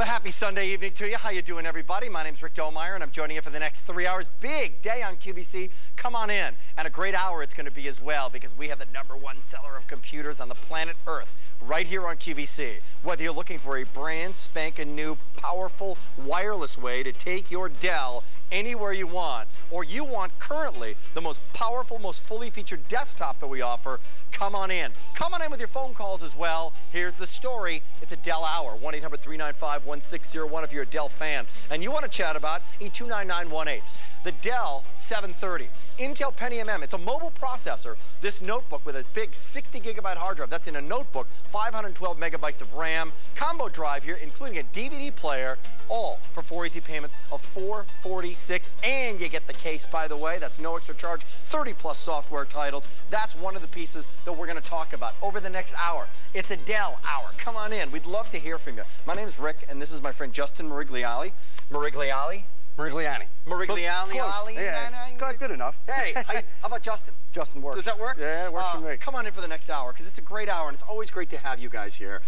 Well, happy Sunday evening to you. How you doing, everybody? My name's Rick Domeyer, and I'm joining you for the next 3 hours. Big day on QVC. Come on in. And a great hour it's going to be as well, because we have the #1 seller of computers on the planet Earth right here on QVC. Whether you're looking for a brand spanking new, powerful, wireless way to take your Dell anywhere you want, or you want currently the most powerful, most fully featured desktop that we offer, come on in. Come on in with your phone calls as well. Here's the story. It's a Dell Hour, 1-800-395-1601 if you're a Dell fan. And you want to chat about E29918. The Dell 730. Intel Pentium M. It's a mobile processor. This notebook with a big 60-gigabyte hard drive. That's in a notebook. 512 megabytes of RAM. Combo drive here, including a DVD player. All for 4 easy payments of $446. And you get the case, by the way. That's no extra charge. 30-plus software titles. That's one of the pieces that we're going to talk about over the next hour. It's a Dell Hour. Come on in. We'd love to hear from you. My name is Rick, and this is my friend Justin Mirigliani. Mirigliani? Mirigliani. Mirigliani. Yeah, good enough. Hey, how about Justin? Justin works. Does that work? Yeah, it works for me. Come on in for the next hour, because it's a great hour, and it's always great to have you guys here.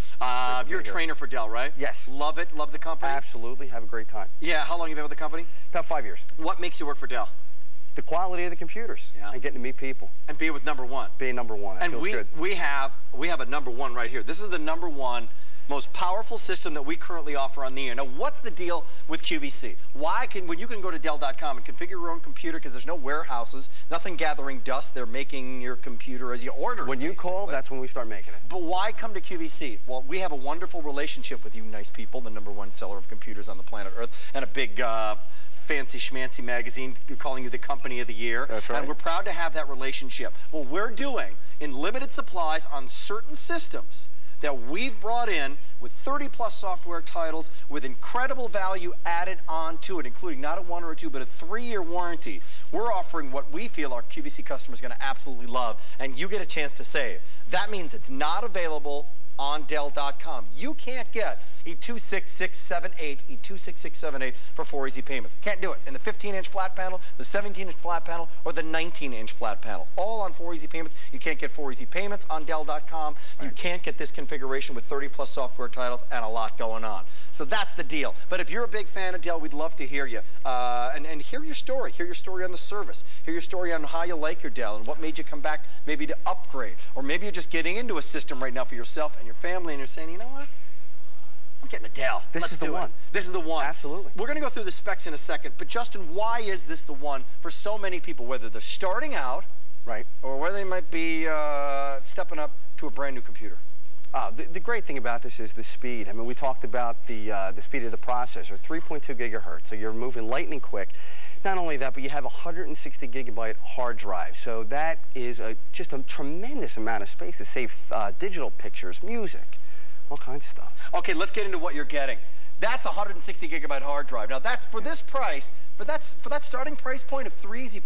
You're a trainer for Dell, right? Yes. Love it? Love the company? Absolutely. Have a great time. Yeah. How long have you been with the company? About 5 years. What makes you work for Dell? The quality of the computers and getting to meet people. And be with #1. Being #1. That feels good. We have a #1 right here. This is the #1 most powerful system that we currently offer on the air. Now, what's the deal with QVC? When you can go to Dell.com and configure your own computer, because there's no warehouses, nothing gathering dust, they're making your computer as you order it. When you call, that's when we start making it. But why come to QVC? Well, we have a wonderful relationship with you nice people, the #1 seller of computers on the planet Earth, and a big fancy schmancy magazine calling you the company of the year. That's right. And we're proud to have that relationship. Well, we're doing, in limited supplies on certain systems, that we've brought in with 30-plus software titles with incredible value added on to it, including not a 1 or a 2, but a 3-year warranty. We're offering what we feel our QVC customers are going to absolutely love, and you get a chance to save. That means it's not available on Dell.com. You can't get E26678 for 4 easy payments. Can't do it in the 15-inch flat panel, the 17-inch flat panel, or the 19-inch flat panel. All on 4 easy payments. You can't get 4 easy payments on Dell.com. You can't get this configuration with 30-plus software titles and a lot going on. So that's the deal. But if you're a big fan of Dell, we'd love to hear you and hear your story. Hear your story on the service. Hear your story on how you like your Dell and what made you come back maybe to upgrade. Or maybe you're just getting into a system right now for yourself and your family, and you're saying, you know what? I'm getting a Dell. This is the one. This is the one. Absolutely. We're going to go through the specs in a second, but Justin, why is this the one for so many people, whether they're starting out, right, or whether they might be stepping up to a brand new computer? The great thing about this is the speed. I mean, we talked about the speed of the processor, 3.2 gigahertz, so you're moving lightning quick. Not only that, but you have a 160 gigabyte hard drive, so that is just a tremendous amount of space to save digital pictures, music, all kinds of stuff. Okay, let's get into what you're getting. That's a 160 gigabyte hard drive. Now that's for this price, for that starting price point of 4 easy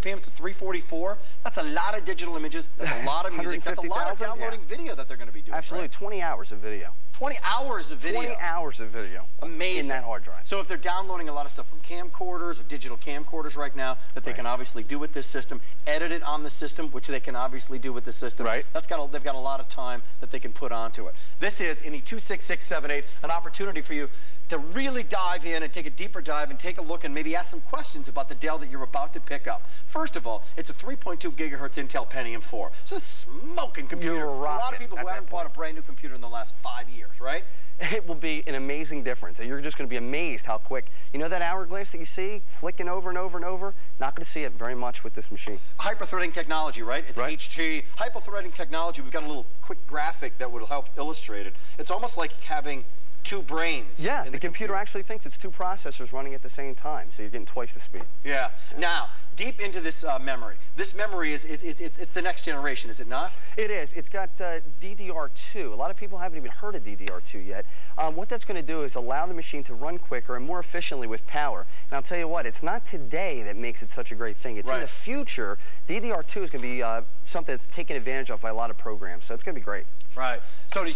payments of $344. That's a lot of digital images. That's a lot of music. That's a lot of downloading video that they're going to be doing. Absolutely, right? 20 hours of video. 20 hours of video. 20 hours of video. Amazing. In that hard drive. So if they're downloading a lot of stuff from camcorders or digital camcorders right now that they can obviously do with this system, edit it on the system, which they can obviously do with the system. Right. They've got a lot of time that they can put onto it. This is, in E26678, an opportunity for you to really dive in and take a deeper dive and take a look and maybe ask some questions about the Dell that you're about to pick up. First of all, it's a 3.2 gigahertz Intel Pentium 4. It's a smoking computer. You're a lot of people who haven't bought a brand new computer in the last 5 years, right? It will be an amazing difference. You're just going to be amazed how quick. You know that hourglass that you see flicking over and over and over? Not going to see it very much with this machine. Hyper-threading technology, right? It's HG. Hyper-threading technology. We've got a little quick graphic that would help illustrate it. It's almost like having 2 brains. Yeah, the computer actually thinks it's 2 processors running at the same time, so you're getting twice the speed. Yeah. Now, deep into this memory. This memory it's the next generation, is it not? It is. It's got DDR2. A lot of people haven't even heard of DDR2 yet. What that's going to do is allow the machine to run quicker and more efficiently with power. And I'll tell you what, it's not today that makes it such a great thing. It's in the future. DDR2 is going to be something that's taken advantage of by a lot of programs, so it's going to be great. Right. So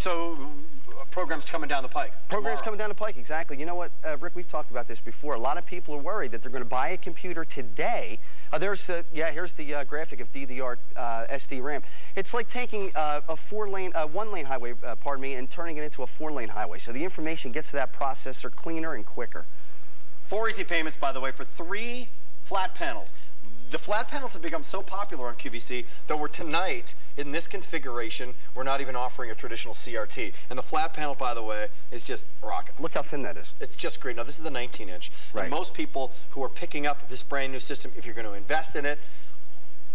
programs coming down the pike. Programs coming down the pike, exactly. You know what, Rick, we've talked about this before. A lot of people are worried that they're going to buy a computer today, Yeah, here's the graphic of DDR SD RAM. It's like taking a one-lane highway, and turning it into a 4-lane highway. So the information gets to that processor cleaner and quicker. 4 easy payments, by the way, for 3 flat panels. The flat panels have become so popular on QVC that tonight, in this configuration, we're not even offering a traditional CRT. And the flat panel, by the way, is just rocking. Look how thin that is. It's just great. Now, this is the 19-inch. Right. And most people who are picking up this brand new system, if you're going to invest in it,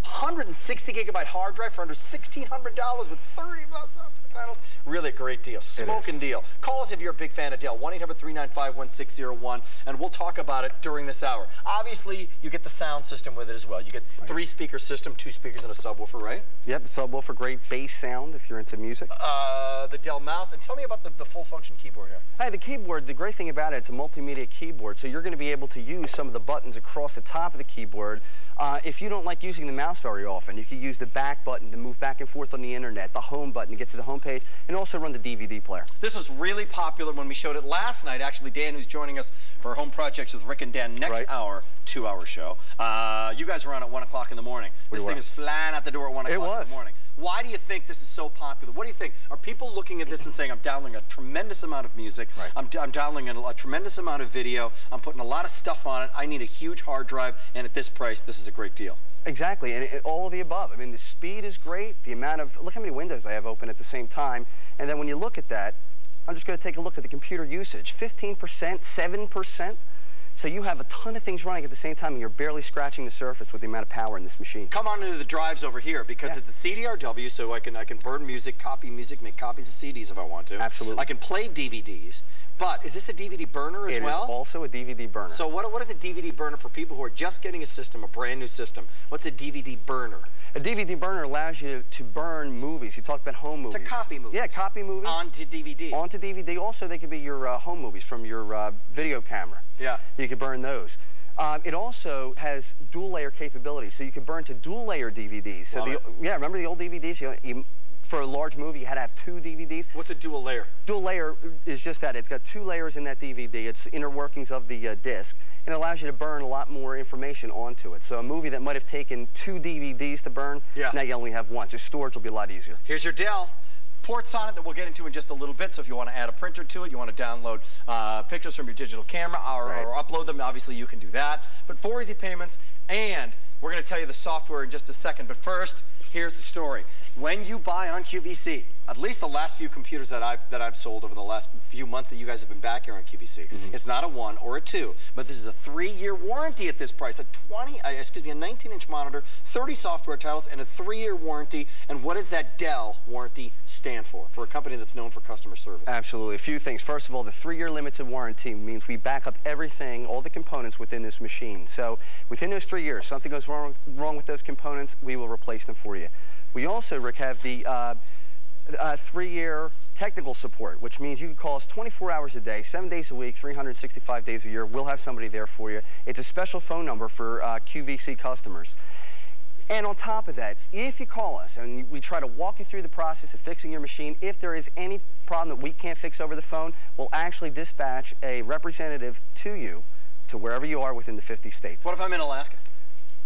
160 gigabyte hard drive for under $1,600 with 30 plus titles. Really a great deal. Smoking deal. Call us if you're a big fan of Dell. 1-800-395-1601, and we'll talk about it during this hour. Obviously, you get the sound system with it as well. You get 3-speaker system, 2 speakers, and a subwoofer, right? Yep, the subwoofer, great bass sound if you're into music. The Dell mouse. And tell me about the full-function keyboard here. Hey, the keyboard, the great thing about it, it's a multimedia keyboard, so you're going to be able to use some of the buttons across the top of the keyboard. If you don't like using the mouse very often, you can use the back button to move back and forth on the internet, the home button to get to the home page, and also run the DVD player. This was really popular when we showed it last night. Actually, Dan, who's joining us for Home Projects with Rick and Dan next hour, 2-hour show. You guys were on at 1 o'clock in the morning. This thing is flying out the door at 1 o'clock in the morning. Why do you think this is so popular? What do you think? Are people looking at this and saying, I'm downloading a tremendous amount of music, I'm downloading a tremendous amount of video, I'm putting a lot of stuff on it, I need a huge hard drive, and at this price, this is a great deal? Exactly, and all of the above. I mean, the speed is great, the amount of, look how many windows I have open at the same time, and then when you look at that, I'm just going to take a look at the computer usage. 15%, 7%. So you have a ton of things running at the same time, and you're barely scratching the surface with the amount of power in this machine. Come on into the drives over here, because it's a CDRW, so I can burn music, copy music, make copies of CDs if I want to. Absolutely. I can play DVDs. But is this a DVD burner as well? It is also a DVD burner. So what is a DVD burner for people who are just getting a system, a brand new system? What's a DVD burner? A DVD burner allows you to burn movies. You talk about home movies. To copy movies. Yeah, copy movies. Onto DVD. Onto DVD. Also, they could be your home movies from your video camera. Yeah. You could burn those. It also has dual-layer capability, so you can burn to dual-layer DVDs. So remember the old DVDs? For a large movie, you had to have 2 DVDs. What's a dual layer? Dual layer is just that. It's got 2 layers in that DVD. It's the inner workings of the disc, and it allows you to burn a lot more information onto it. So a movie that might have taken 2 DVDs to burn, now you only have 1. So storage will be a lot easier. Here's your Dell. Ports on it that we'll get into in just a little bit, so if you want to add a printer to it, you want to download pictures from your digital camera or upload them, obviously you can do that. But 4 easy payments, and we're going to tell you the software in just a second. But first, here's the story. When you buy on QVC, at least the last few computers that I've sold over the last few months that you guys have been back here on QVC, it's not a 1 or a 2, but this is a 3-year warranty at this price. A 19-inch monitor, 30 software titles, and a 3-year warranty. And what does that Dell warranty stand for a company that's known for customer service? Absolutely. A few things. First of all, the 3-year limited warranty means we back up everything, all the components within this machine. So within those 3 years, something goes wrong with those components, we will replace them for you. We also, Rick, have the 3-year technical support, which means you can call us 24 hours a day, 7 days a week, 365 days a year. We'll have somebody there for you. It's a special phone number for QVC customers. And on top of that, if you call us and we try to walk you through the process of fixing your machine, if there is any problem that we can't fix over the phone, we'll actually dispatch a representative to you to wherever you are within the 50 states. What if I'm in Alaska?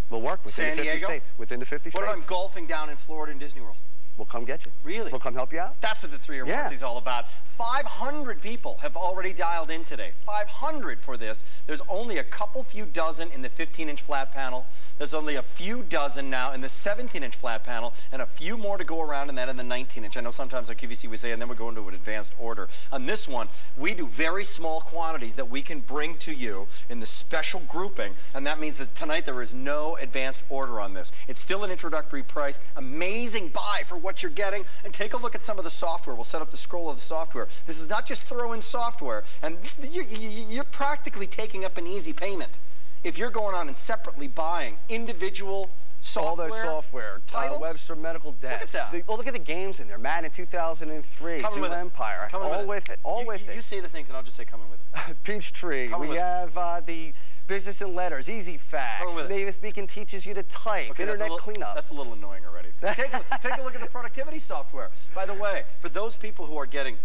We'll work within the 50 states. Within the 50 states. What if I'm golfing down in Florida in Disney World? We'll come get you. Really? We'll come help you out. That's what the 3-year warranty is all about. 500 people have already dialed in today. 500 for this. There's only a few dozen in the 15-inch flat panel. There's only a few dozen now in the 17-inch flat panel, and a few more to go around in that in the 19-inch. I know sometimes at QVC we say, and then we go into an advanced order. On this one, we do very small quantities that we can bring to you in the special grouping, and that means that tonight there is no advanced order on this. It's still an introductory price. Amazing buy for what you're getting, and take a look at some of the software. We'll set up the scroll of the software. This is not just throw in software, and you're practically taking up an easy payment if you're going on and separately buying individual software. All those software titles. Webster Medical Desk. Look at that. Look at the games in there. Madden 2003, Zoo Empire. All with it. All with it. You say the things, and I'll just say coming with it. Peachtree. We have the Business and Letters, Easy Facts. Mavis Beacon teaches you to type. Okay, Internet cleanup. That's a little annoying already. Take a look at the productivity software. By the way, for those people who are getting,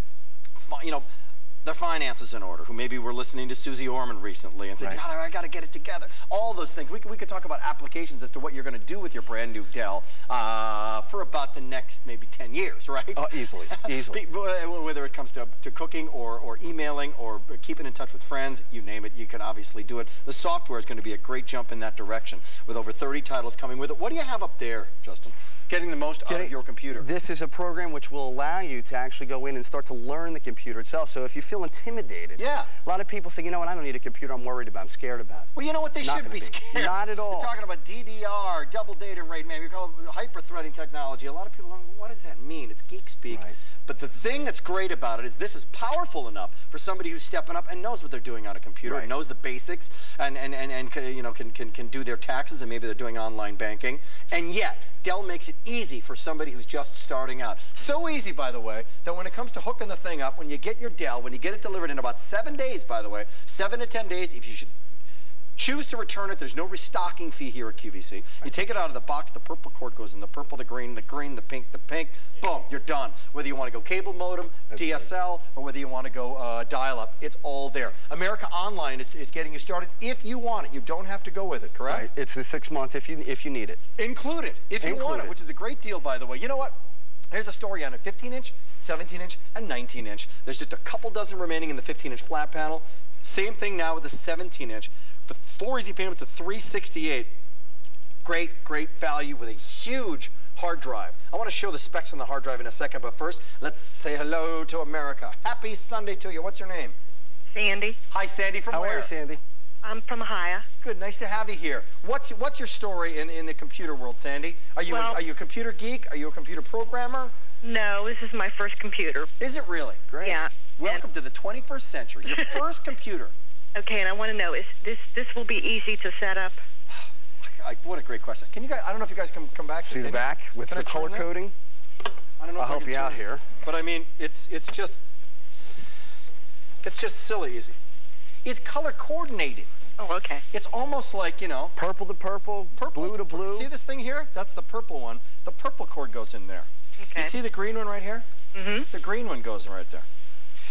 their finances in order, who maybe were listening to Susie Orman recently and said, Right. God, I got to get it together. All those things. We could talk about applications as to what you're going to do with your brand new Dell for about the next maybe 10 years, right? Oh, easily, easily. Whether it comes to cooking or emailing or keeping in touch with friends, you name it, you can obviously do it. The software is going to be a great jump in that direction with over 30 titles coming with it. What do you have up there, Justin? Getting the most out of your computer. This is a program which will allow you to actually go in and start to learn the computer itself. So if you feel intimidated, yeah. A lot of people say, you know what, I don't need a computer, I'm worried about, I'm scared about it. Well, you know what, they shouldn't be scared. Not at all. You're talking about DDR, double data rate, man. We call it hyper-threading technology. A lot of people don't know, what does that mean? It's geek speak. Right. But the thing that's great about it is this is powerful enough for somebody who's stepping up and knows what they're doing on a computer, Right. knows the basics, and you know, can do their taxes, and maybe they're doing online banking. And yet, Dell makes it easy for somebody who's just starting out. So easy, by the way, that when it comes to hooking the thing up, when you get your Dell, when you get it delivered in about 7 days, by the way, 7 to 10 days, if you should choose to return it, there's no restocking fee here at QVC. You take it out of the box, the purple cord goes in the purple, the green, the pink, boom, you're done. Whether you want to go cable modem, DSL, or whether you want to go dial-up, it's all there. America Online is getting you started if you want it. You don't have to go with it, correct? Right. It's the 6 months if you need it. Included, if you want it, which is a great deal, by the way. You know what? Here's a story on it. 15-inch, 17-inch, and 19-inch. There's just a couple dozen remaining in the 15-inch flat panel. Same thing now with the 17-inch. For 4 easy payments of $368. Great value with a huge hard drive. I want to show the specs on the hard drive in a second, but first, let's say hello to America. Happy Sunday to you. What's your name? Sandy. Hi, Sandy. From where? How are you, Sandy? I'm from Ohio. Good. Nice to have you here. What's your story in the computer world, Sandy? Are you a computer geek? Are you a computer programmer? No, this is my first computer. Is it really? Great. Yeah. Welcome to the 21st century. Your first computer. Okay, and I want to know, this will be easy to set up? What a great question. Can you guys, I don't know if you guys can come back. See the back with the color coding? I don't know if I'll help you out here. But I mean, it's just silly easy. It's color coordinated. Oh, okay. It's almost like, you know. Purple to purple, blue to blue. See this thing here? That's the purple one. The purple cord goes in there. Okay. You see the green one right here? Mm-hmm. The green one goes right there.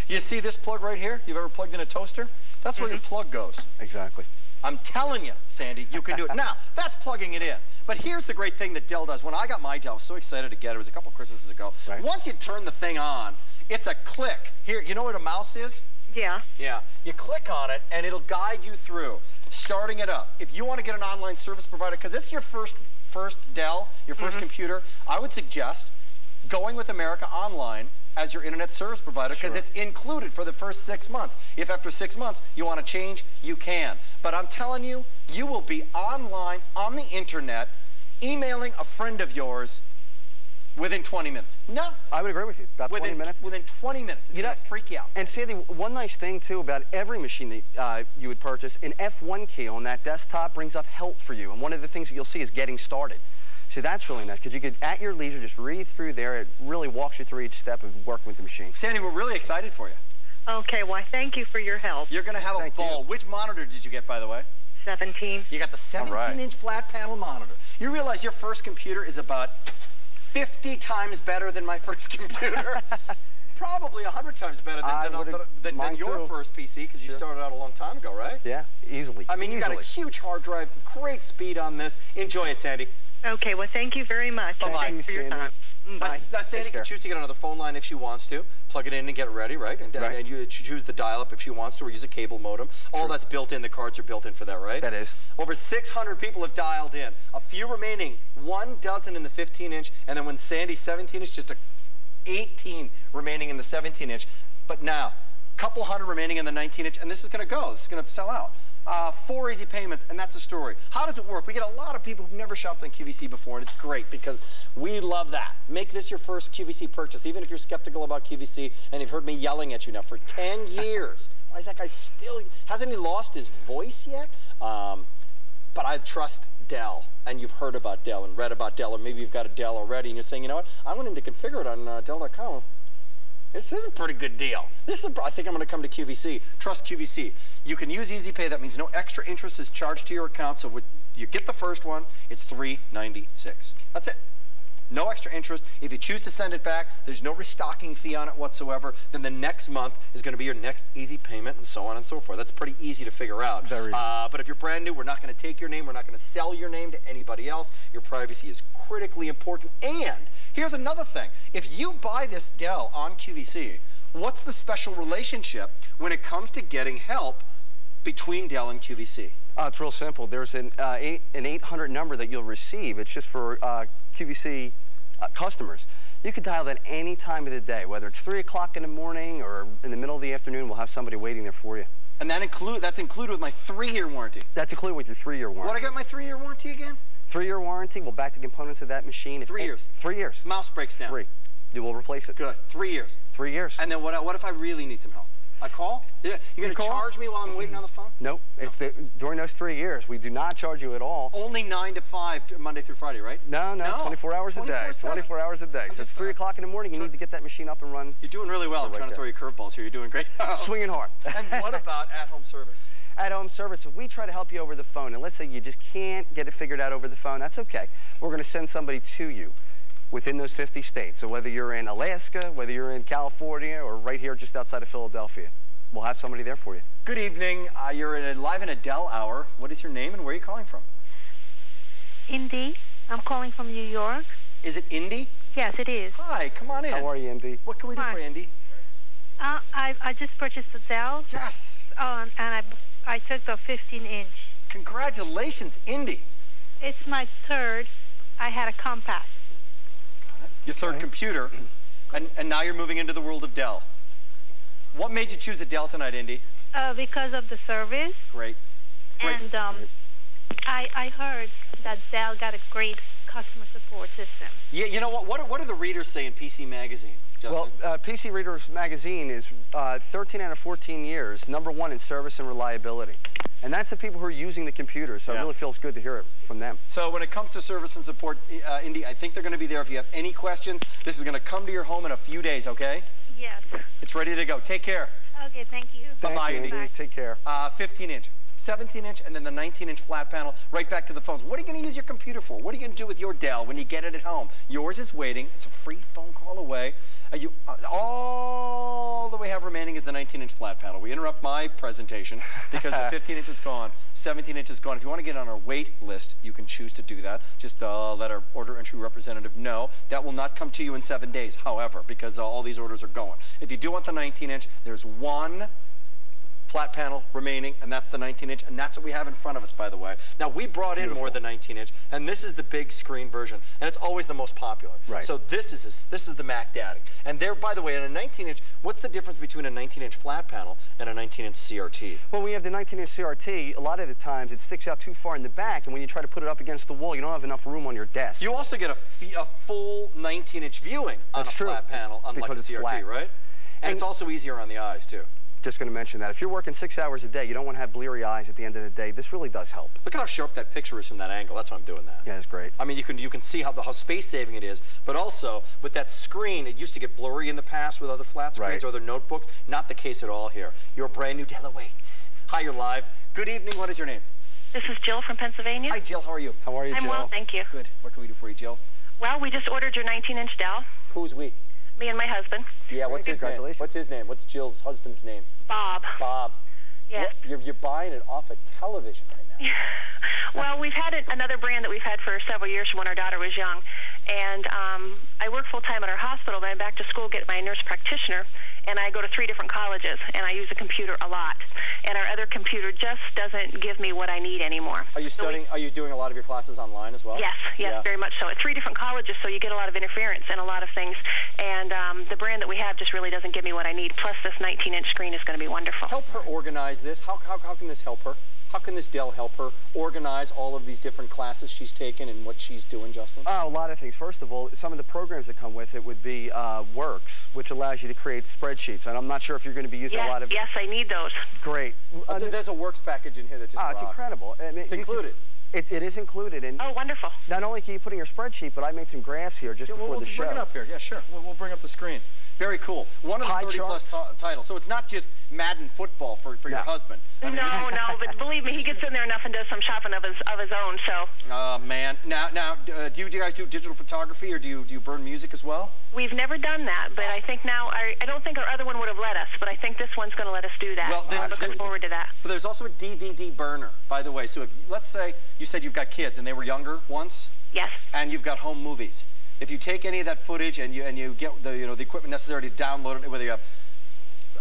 You see this plug right here? You've ever plugged in a toaster? That's where your plug goes. Exactly. I'm telling you, Sandy, you can do it. Now, that's plugging it in. But here's the great thing that Dell does. When I got my Dell, I was so excited to get it. It was a couple Christmases ago. Right. Once you turn the thing on, it's a click. Here, you know what a mouse is? Yeah. Yeah. You click on it, and it'll guide you through starting it up. If you want to get an online service provider, because it's your first Dell, your first computer, I would suggest going with America Online as your internet service provider, because it's included for the first 6 months. If after 6 months you want to change, you can. But I'm telling you, you will be online, on the internet, emailing a friend of yours within 20 minutes. No. I would agree with you. About 20 minutes. Within 20 minutes. It's going to freak you out. And Sandy, one nice thing, too, about every machine that you would purchase, an F1 key on that desktop brings up help for you. And one of the things that you'll see is getting started. See, that's really nice, because you could, at your leisure, just read through there. It really walks you through each step of working with the machine. Sandy, we're really excited for you. Okay, well, thank you for your help. You're going to have a ball. Which monitor did you get, by the way? 17. You got the 17-inch flat panel monitor. You realize your first computer is about 50 times better than my first computer. Probably 100 times better than your first PC, because you started out a long time ago, right? Yeah, easily. I mean, you got a huge hard drive, great speed on this. Enjoy it, Sandy. Okay, well, thank you very much. Bye-bye. Thank you for your time. Now, Sandy can choose to get another phone line if she wants to, plug it in and get it ready, right? And you choose the dial-up if she wants to, or use a cable modem. All that's built in. The cards are built in for that, right? That is. Over 600 people have dialed in. A few remaining, 1 dozen in the 15-inch, and then when Sandy's 17-inch, just 18 remaining in the 17-inch. But now, a couple hundred remaining in the 19-inch, and this is going to go. This is going to sell out. 4 easy payments, and that's the story. How does it work? We get a lot of people who've never shopped on QVC before, and it's great because we love that. Make this your first QVC purchase, even if you're skeptical about QVC and you've heard me yelling at you now for 10 years. Why is that guy still, hasn't he lost his voice yet? But I trust Dell, and you've heard about Dell and read about Dell, or maybe you've got a Dell already, and you're saying, you know what, I went in to configure it on Dell.com. This is a pretty good deal. I think I'm going to come to QVC. Trust QVC. You can use Easy Pay. That means no extra interest is charged to your account. So you get the first one, it's $396. That's it. No extra interest. If you choose to send it back, there's no restocking fee on it whatsoever. Then the next month is going to be your next easy payment and so on and so forth. That's pretty easy to figure out. Very easy. But if you're brand new, we're not going to take your name. We're not going to sell your name to anybody else. Your privacy is critically important. And here's another thing. If you buy this Dell on QVC, what's the special relationship when it comes to getting help between Dell and QVC? It's real simple. There's an 800 number that you'll receive. It's just for QVC customers. You can dial that any time of the day, whether it's 3 o'clock in the morning or in the middle of the afternoon. We'll have somebody waiting there for you. And that's included with my 3-year warranty. That's included with your 3-year warranty. What, I got my 3-year warranty again? 3-year warranty. We'll back the components of that machine. 3 years. 3 years. Mouse breaks down. 3. You will replace it. Good. 3 years. 3 years. And then what if I really need some help? I call? Yeah. You're going to charge me while I'm waiting on the phone? Nope. No. During those 3 years, we do not charge you at all. Only 9 to 5, Monday through Friday, right? No, it's 24 hours a day. 24 hours a day. So it's 3 o'clock in the morning. You need to get that machine up and run. You're doing really well. I'm trying to throw you curveballs here. You're doing great. Swinging hard. And what about at-home service? At-home service, if we try to help you over the phone, and let's say you just can't get it figured out over the phone, that's okay. We're going to send somebody to you within those 50 states. So whether you're in Alaska, whether you're in California, or right here just outside of Philadelphia, we'll have somebody there for you. Good evening. You're live in a Dell hour. What is your name and where are you calling from? Indy. I'm calling from New York. Is it Indy? Yes, it is. Hi, come on in. How are you, Indy? What can we do for you, Indy? I just purchased the Dell. Yes. And I took the 15-inch. Congratulations, Indy. It's my third. I had a compact. Your third computer, and now you're moving into the world of Dell. What made you choose a Dell tonight, Indy? Because of the service. Great. And I heard that Dell got a great customer support system. Yeah, you know what? What do the readers say in PC Magazine, Justin? Well, PC Readers Magazine is 13 out of 14 years, #1 in service and reliability. And that's the people who are using the computer, so it really feels good to hear it from them. So when it comes to service and support, Indy, I think they're going to be there if you have any questions. This is going to come to your home in a few days, okay? Yes. It's ready to go. Take care. Okay, thank you. Bye-bye, Indy. Bye. Take care. 15-inch. 17-inch, and then the 19-inch flat panel, right back to the phones. What are you going to use your computer for? What are you going to do with your Dell when you get it at home? Yours is waiting. It's a free phone call away. All that we have remaining is the 19-inch flat panel. We interrupt my presentation because the 15-inch is gone, 17-inch is gone. If you want to get on our wait list, you can choose to do that. Just let our order entry representative know. That will not come to you in 7 days, however, because all these orders are going. If you do want the 19-inch, there's one flat panel remaining, and that's the 19-inch, and that's what we have in front of us, by the way. Now, we brought in more than 19-inch, and this is the big screen version, and it's always the most popular. Right. So this is the Mac Daddy. And there, by the way, in a 19-inch, what's the difference between a 19-inch flat panel and a 19-inch CRT? Well, when you have the 19-inch CRT, a lot of the times it sticks out too far in the back, and when you try to put it up against the wall, you don't have enough room on your desk. You also get a full 19-inch viewing on a flat panel, unlike the CRT, right? And it's also easier on the eyes, too. Just going to mention that. If you're working 6 hours a day, you don't want to have bleary eyes at the end of the day. This really does help. Look at how sharp that picture is from that angle. That's why I'm doing that. Yeah, it's great. I mean, you can see how space saving it is, but also with that screen, it used to get blurry in the past with other flat screens or other notebooks. Not the case at all here. Your brand new Dell awaits. Hi, you're live. Good evening. What is your name? This is Jill from Pennsylvania. Hi, Jill. How are you? How are you, Jill? I'm well, thank you. Good. What can we do for you, Jill? Well, we just ordered your 19-inch Dell. Who's we? Me and my husband. Yeah, what's his name? Congratulations. What's his name? What's Jill's husband's name? Bob. Bob. Yes. You're buying it off a television right now. Well, we've had another brand that we've had for several years from when our daughter was young. And I work full-time at our hospital, but I'm back to school, get my nurse practitioner, and I go to 3 different colleges, and I use the computer a lot. And our other computer just doesn't give me what I need anymore. Are you studying? Are you doing a lot of your classes online as well? Yes, very much so. At 3 different colleges, so you get a lot of interference and a lot of things. And the brand that we have just really doesn't give me what I need. Plus, this 19-inch screen is going to be wonderful. Help her organize this. How can this help her? How can this Dell help her organize all of these different classes she's taken and what she's doing, Justin? A lot of things. First of all, some of the programs that come with it would be Works, which allows you to create spreadsheets. And I'm not sure if you're going to be using a lot of... Yes, I need those. Great. There's a Works package in here that just rocks. It's incredible. I mean, it's included. It is included. And oh, wonderful. Not only can you put in your spreadsheet, but I made some graphs here just before the show. We'll bring it up here. Yeah, sure. We'll bring up the screen. Very cool. One of the 30-plus titles. So it's not just Madden football for your husband. I mean, no, but believe me, he gets in there enough and does some shopping of his own. So. Oh man. Now, do you guys do digital photography, or do you burn music as well? We've never done that, but I think now I don't think our other one would have let us, but I think this one's going to let us do that. Well, I'm looking forward to that. But there's also a DVD burner, by the way. So if let's say you said you've got kids and they were younger once. Yes. And you've got home movies. If you take any of that footage and you get the the equipment necessary to download it, whether you have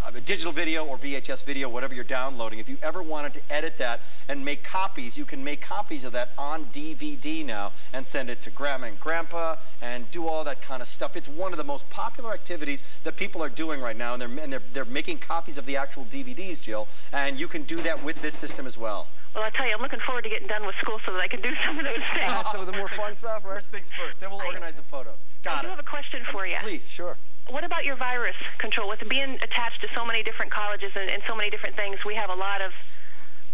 a digital video or VHS video, whatever you're downloading, if you ever wanted to edit that and make copies, you can make copies of that on DVD now and send it to Grandma and Grandpa and do all that kind of stuff. It's one of the most popular activities that people are doing right now, and they're making copies of the actual DVDs, Jill, and you can do that with this system as well. Well, I'll tell you, I'm looking forward to getting done with school so that I can do some of those things. Some of the more fun stuff, right? First things first, then we'll organize the photos. I do have a question for you. Please. Sure. What about your virus control? With being attached to so many different colleges and so many different things, we have a lot of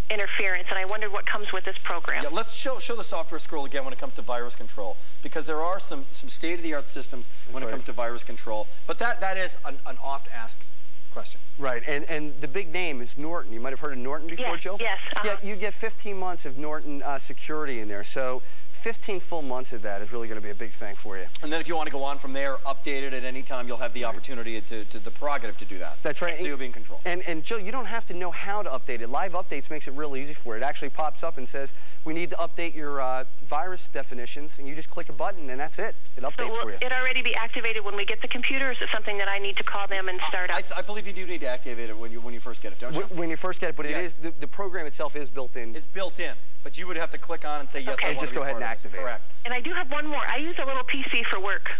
interference, and I wondered what comes with this program. Yeah, let's show the software scroll again when it comes to virus control, because there are some state-of-the-art systems when it comes to virus control. But that is an oft-asked question. Right, and the big name is Norton. You might have heard of Norton before, Jill? Yes. Yeah, you get 15 months of Norton security in there, so 15 full months of that is really going to be a big thing for you. And then if you want to go on from there, update it at any time, you'll have the opportunity to the prerogative to do that. That's right. So you'll be in control. And Jill, you don't have to know how to update it. Live Updates makes it real easy for you. It actually pops up and says, we need to update your virus definitions, and you just click a button, and that's it. It updates for you. So will it already be activated when we get the computer, or is it something that I need to call them and start up? I believe you do need to activate it when you first get it, don't you? When you first get it, but it is the program itself is built in. It's built in, but you would have to click on and say, yes, I want to just be go ahead and activate it. Correct. And I do have one more. I use a little PC for work,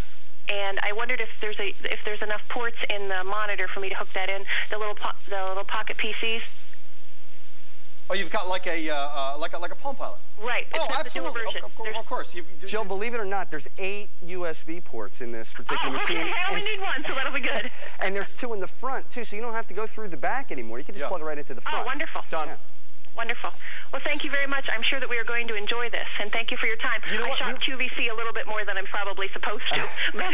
and I wondered if there's enough ports in the monitor for me to hook that in, the little pocket PCs. Oh, you've got like a Palm Pilot. Right. Oh, absolutely. Of course. Jill, believe it or not, there's 8 USB ports in this particular machine. Okay, I only need one, so that'll be good. And there's 2 in the front, too, so you don't have to go through the back anymore. You can just plug it right into the front. Oh, wonderful. Done. Yeah. Wonderful. Well, thank you very much. I'm sure that we are going to enjoy this, and thank you for your time. I shop QVC a little bit more than I'm probably supposed to, but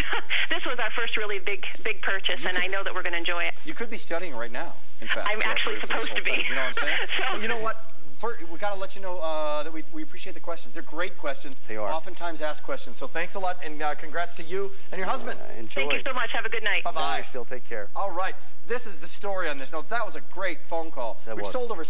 this was our first really big purchase, and I know that we're going to enjoy it. You could be studying right now, in fact. I'm actually supposed to be. You know what I'm saying? But you know what? We got to let you know that we appreciate the questions. They're great questions. They are. Oftentimes asked questions. So thanks a lot, and congrats to you and your husband. Enjoy. Thank you so much. Have a good night. Bye-bye. Thanks, Jill. Take care. All right. This is the story on this. Now, that was a great phone call. We've sold over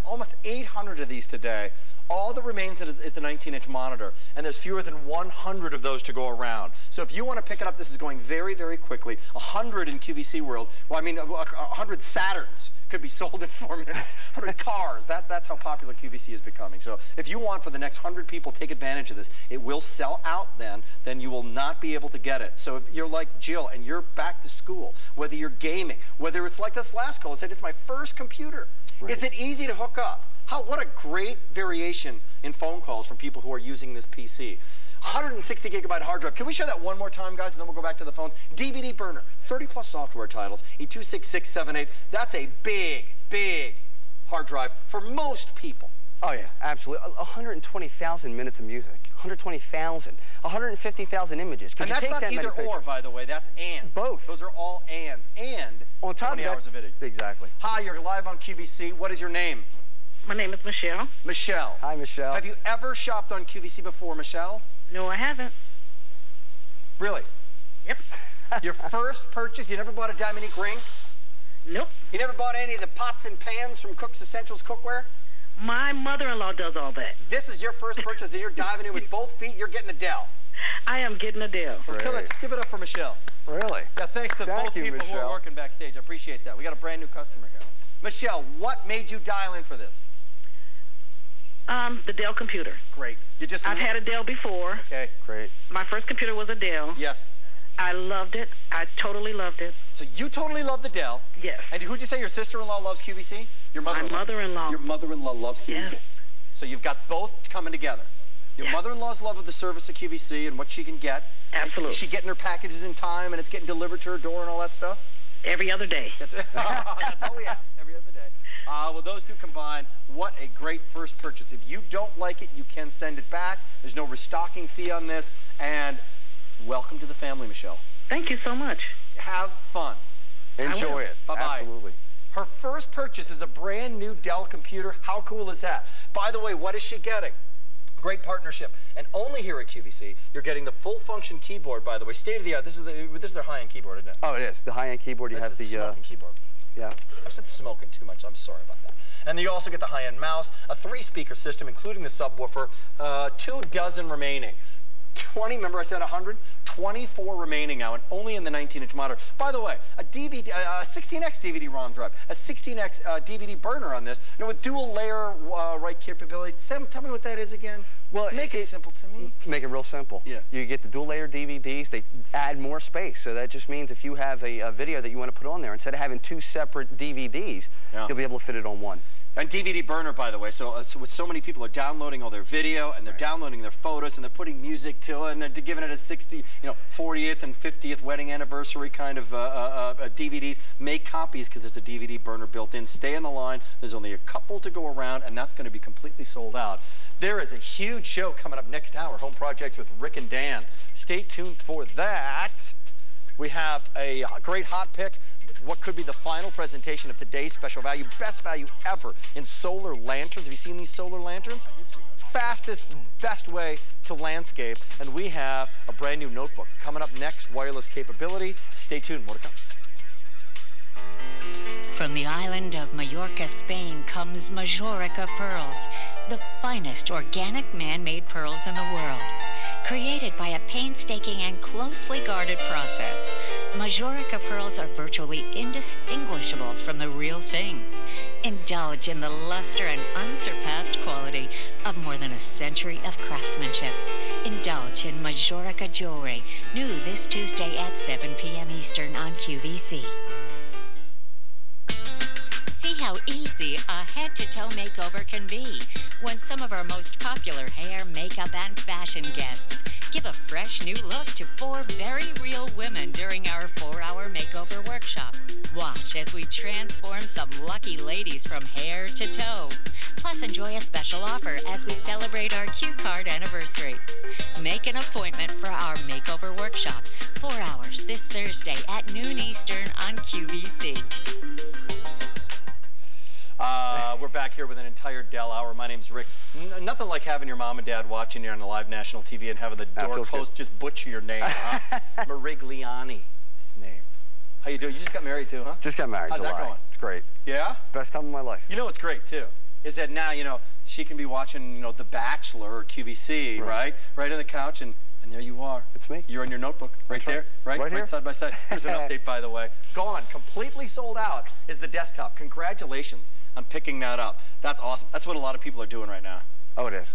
almost 800 of these today. All that remains is the 19-inch monitor, and there's fewer than 100 of those to go around. So if you want to pick it up, this is going very, very quickly. 100 in QVC world. Well, I mean, 100 Saturns could be sold in 4 minutes. 100 cars. That's how popular QVC is becoming. So if you want for the next 100 people take advantage of this, it will sell out then you will not be able to get it. So if you're like Jill and you're back to school, whether you're gaming, whether it's like this last call, it said it's my first computer. Right. Is it easy to hook up? What a great variation in phone calls from people who are using this PC. 160 gigabyte hard drive. Can we show that one more time, guys, and then we'll go back to the phones? DVD burner, 30-plus software titles, E26678. That's a big, big hard drive for most people. Oh, yeah, absolutely. 120,000 minutes of music. 120,000. 150,000 images. And that's not either or, by the way. That's and. Both. Those are all ands. And on top 20 hours of video. Exactly. Hi, you're live on QVC. What is your name? My name is Michelle. Michelle. Hi, Michelle. Have you ever shopped on QVC before, Michelle? No, I haven't. Really? Yep. Your first purchase, you never bought a Diamond ring? Nope. You never bought any of the pots and pans from Cook's Essentials Cookware? My mother-in-law does all that. This is your first purchase, and you're diving in with both feet. You're getting a Dell. I am getting a Dell. Well, give it up for Michelle. Really? Yeah, thanks to both people who are working backstage. I appreciate that. We got a brand new customer here. Michelle, what made you dial in for this? The Dell computer. Great. I've had a Dell before. Okay. Great. My first computer was a Dell. Yes. I loved it. I totally loved it. So you totally love the Dell. Yes. And who'd you say your sister-in-law loves QVC? Your mother-in-law. My mother-in-law. Your mother-in-law loves QVC. Yes. So you've got both coming together. Your mother-in-law's love of the service of QVC and what she can get. Absolutely. Is she getting her packages in time and it's getting delivered to her door and all that stuff? Every other day. That's all we ask. Every other day. Well, those two combined, what a great first purchase. If you don't like it, you can send it back. There's no restocking fee on this. And welcome to the family, Michelle. Thank you so much. Have fun. Enjoy it. Bye-bye. Absolutely. Her first purchase is a brand new Dell computer. How cool is that? By the way, what is she getting? Great partnership. And only here at QVC, you're getting the full function keyboard, by the way. State of the art. This is their high-end keyboard, isn't it? Oh, it is. The high-end keyboard, you have the... smoking keyboard. Yeah. I've said smoking too much. I'm sorry about that. And you also get the high-end mouse, a 3-speaker system, including the subwoofer, 24 remaining. 20, remember I said 100? 24 remaining now, and only in the 19-inch model. By the way, a 16x DVD-ROM drive, a 16x DVD burner on this, and with dual-layer write capability. Sam, tell me what that is again. Well, make it simple to me. Make it real simple. Yeah. You get the dual-layer DVDs. They add more space, so that just means if you have a video that you want to put on there, instead of having 2 separate DVDs, you'll be able to fit it on one. And DVD burner, by the way, so with so many people are downloading all their video, and they're downloading their photos, and they're putting music to it, and they're giving it a 40th and 50th wedding anniversary kind of DVDs. Make copies because there's a DVD burner built in. Stay in the line. There's only a couple to go around, and that's going to be completely sold out. There is a huge show coming up next hour, Home Projects with Rick and Dan. Stay tuned for that. We have a great hot pick. What could be the final presentation of today's special value, best value ever in solar lanterns. Have you seen these solar lanterns? I did see that. Fastest, best way to landscape. And we have a brand new notebook coming up next, wireless capability. Stay tuned, more to come. From the island of Majorca, Spain, comes Majorica Pearls, the finest organic man-made pearls in the world. Created by a painstaking and closely guarded process, Majorica pearls are virtually indistinguishable from the real thing. Indulge in the luster and unsurpassed quality of more than a century of craftsmanship. Indulge in Majorica jewelry, new this Tuesday at 7 p.m. Eastern on QVC. See how easy a head-to-toe makeover can be when some of our most popular hair, makeup, and fashion guests give a fresh new look to 4 very real women during our 4-hour makeover workshop. Watch as we transform some lucky ladies from hair to toe. Plus, enjoy a special offer as we celebrate our Q Card anniversary. Make an appointment for our makeover workshop, 4 hours this Thursday at noon Eastern on QVC. We're back here with an entire Dell hour. My name's Rick. Nothing like having your mom and dad watching you on the live national TV and having the doorpost just butcher your name, huh? Mirigliani is his name. How you doing? You just got married too, huh? Just got married. How's July. that going? It's great. Yeah? Best time of my life. You know what's great too is that now, she can be watching, The Bachelor or QVC, right? Right on the couch, and there you are. It's me. You're on your notebook right there, right here. Side by side. Here's an update, by the way. Gone, completely sold out is the desktop. Congratulations on picking that up. That's awesome. That's what a lot of people are doing right now. Oh, it is.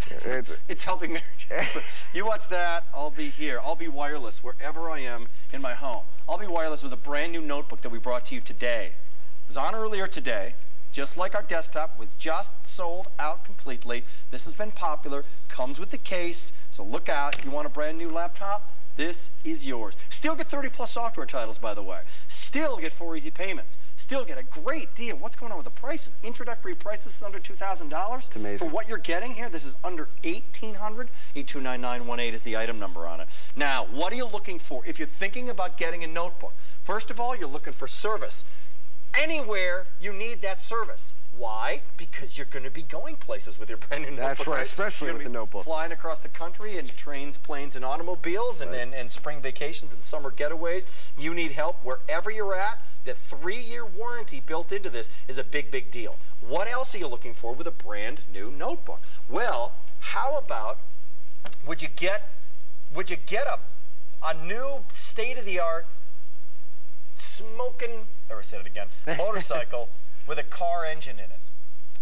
It's helping marriages. You watch that, I'll be here. I'll be wireless wherever I am in my home. I'll be wireless with a brand new notebook that we brought to you today. It was on earlier today. Just like our desktop, was just sold out completely. This has been popular, comes with the case, so look out. You want a brand new laptop? This is yours. Still get 30+ software titles, by the way. Still get 4 easy payments. Still get a great deal. What's going on with the prices? Introductory price, this is under $2,000. It's amazing. For what you're getting here, this is under $1,800. 829918 is the item number on it. Now, what are you looking for? If you're thinking about getting a notebook, first of all, you're looking for service. Anywhere you need that service. Why? Because you're going to be going places with your brand new notebook. That's right, especially with the notebook. Flying across the country in trains, planes, and automobiles, and spring vacations and summer getaways. You need help wherever you're at. The 3-year warranty built into this is a big, big deal. What else are you looking for with a brand new notebook? Well, how about would you get a new state-of-the-art smoking, or I said it again, motorcycle with a car engine in it?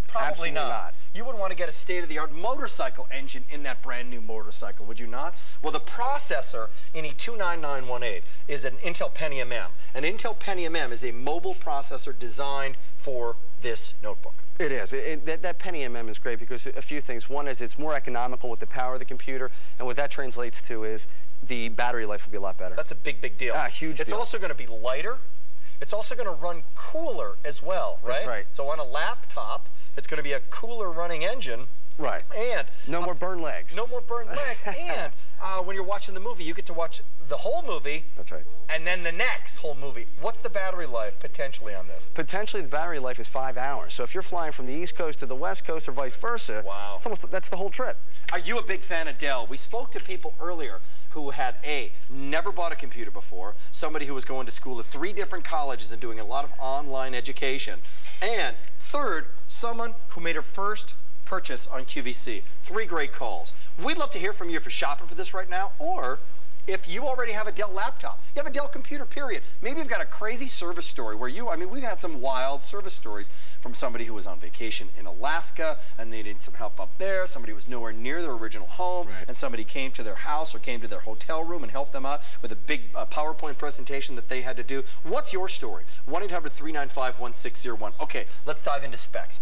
Probably Absolutely not. You would want to get a state-of-the-art motorcycle engine in that brand new motorcycle, would you not? Well, the processor in E29918 is an Intel Pentium M. An Intel Pentium M is a mobile processor designed for this notebook. It is. That Pentium M is great because a few things. One is it's more economical with the power of the computer, and what that translates to is the battery life will be a lot better. That's a big, big deal. Huge deal. It's also going to be lighter. It's also going to run cooler as well, right? That's right. So on a laptop, it's going to be a cooler running engine Right. And no more burned legs. No more burned legs. And when you're watching the movie, you get to watch the whole movie. That's right. And then the next whole movie. What's the battery life potentially on this? Potentially, the battery life is 5 hours. So if you're flying from the East Coast to the West Coast or vice versa, wow, that's the whole trip. Are you a big fan of Dell? We spoke to people earlier who had never bought a computer before, somebody who was going to school at 3 different colleges and doing a lot of online education, and third, someone who made her first purchase on QVC. 3 great calls. We'd love to hear from you if you're shopping for this right now, or if you already have a Dell laptop, you have a Dell computer, period. Maybe you've got a crazy service story where we've had some wild service stories from somebody who was on vacation in Alaska and they needed some help up there. Somebody was nowhere near their original home, right, and somebody came to their house or came to their hotel room and helped them out with a big PowerPoint presentation that they had to do. What's your story? 1-800-395-1601. Okay, let's dive into specs.